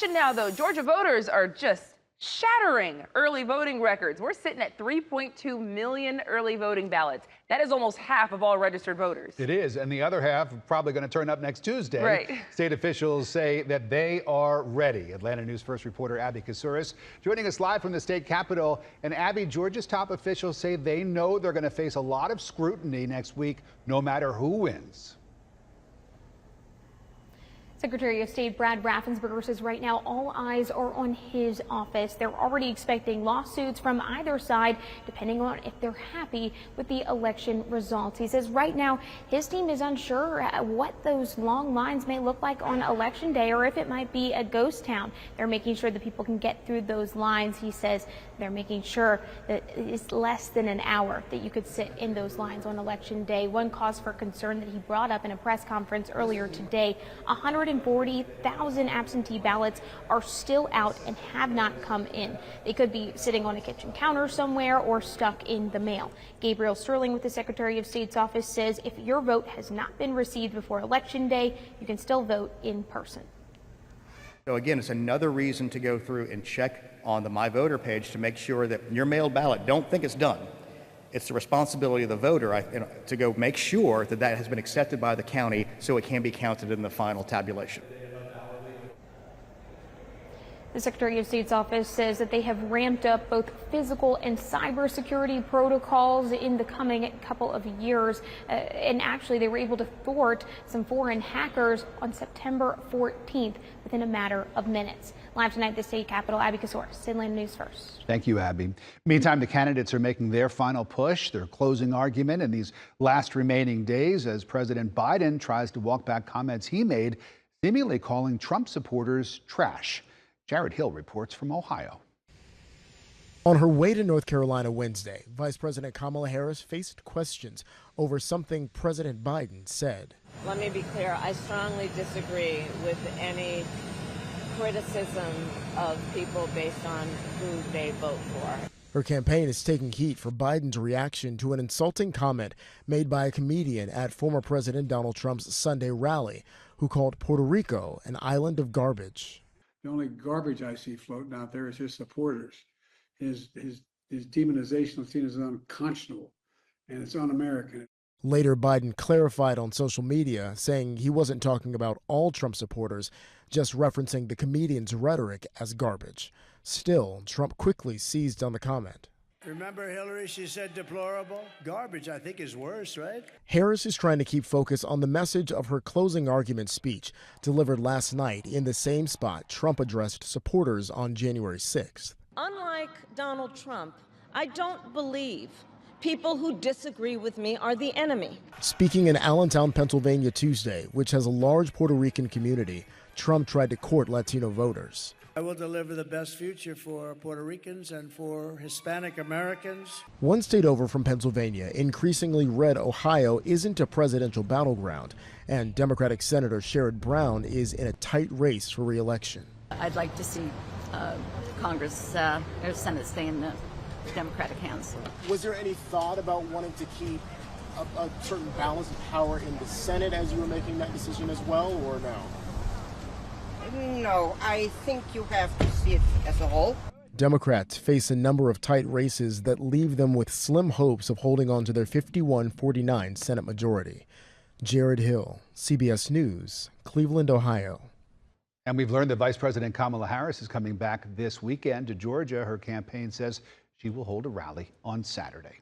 election now, though. Georgia voters are just shattering early voting records. We're sitting at 3.2 million early voting ballots. That is almost half of all registered voters. It is, and the other half probably going to turn up next Tuesday. Right. State officials say that they are ready. Atlanta News First reporter Abby Kasuris joining us live from the state capitol. And Abby, Georgia's top officials say they know they're going to face a lot of scrutiny next week, no matter who wins. Secretary of State Brad Raffensperger says right now all eyes are on his office. They're already expecting lawsuits from either side, depending on if they're happy with the election results. He says right now his team is unsure what those long lines may look like on Election Day, or if it might be a ghost town. They're making sure that people can get through those lines. He says they're making sure that it's less than an hour that you could sit in those lines on Election Day. One cause for concern that he brought up in a press conference earlier today, 140,000 absentee ballots are still out and have not come in. They could be sitting on a kitchen counter somewhere or stuck in the mail. Gabriel Sterling with the Secretary of State's office says if your vote has not been received before Election Day, you can still vote in person. So again, it's another reason to go through and check on the My Voter page to make sure that your mailed ballot, don't think it's done. It's the responsibility of the voter to go make sure that that has been accepted by the county so it can be counted in the final tabulation. The Secretary of State's office says that they have ramped up both physical and cybersecurity protocols in the coming couple of years. And actually, they were able to thwart some foreign hackers on September 14th within a matter of minutes. Live tonight at the state capitol, Abby Kasuris, Atlanta News First. Thank you, Abby. Meantime, the candidates are making their final push, their closing argument in these last remaining days as President Biden tries to walk back comments he made, seemingly calling Trump supporters trash. Jared Hill reports from Ohio. On her way to North Carolina Wednesday, Vice President Kamala Harris faced questions over something President Biden said. Let me be clear, I strongly disagree with any criticism of people based on who they vote for. Her campaign is taking heat for Biden's reaction to an insulting comment made by a comedian at former President Donald Trump's Sunday rally, who called Puerto Rico an island of garbage. The only garbage I see floating out there is his supporters. His demonization of seen as unconscionable, and it's un-American. Later, Biden clarified on social media, saying he wasn't talking about all Trump supporters, just referencing the comedian's rhetoric as garbage. Still, Trump quickly seized on the comment. Remember Hillary, she said deplorable? Garbage, I think, is worse, right? Harris is trying to keep focus on the message of her closing argument speech delivered last night in the same spot Trump addressed supporters on January 6th. Unlike Donald Trump, I don't believe people who disagree with me are the enemy. Speaking in Allentown, Pennsylvania Tuesday, which has a large Puerto Rican community, Trump tried to court Latino voters. I will deliver the best future for Puerto Ricans and for Hispanic Americans. One state over from Pennsylvania, increasingly red Ohio isn't a presidential battleground, and Democratic Senator Sherrod Brown is in a tight race for re-election. I'd like to see Congress or Senate stay in the Democratic hands. Was there any thought about wanting to keep a certain balance of power in the Senate as you were making that decision as well, or no? No, I think you have to see it as a whole. Democrats face a number of tight races that leave them with slim hopes of holding on to their 51-49 Senate majority. Jared Hill, CBS News, Cleveland, Ohio. And we've learned that Vice President Kamala Harris is coming back this weekend to Georgia. Her campaign says she will hold a rally on Saturday.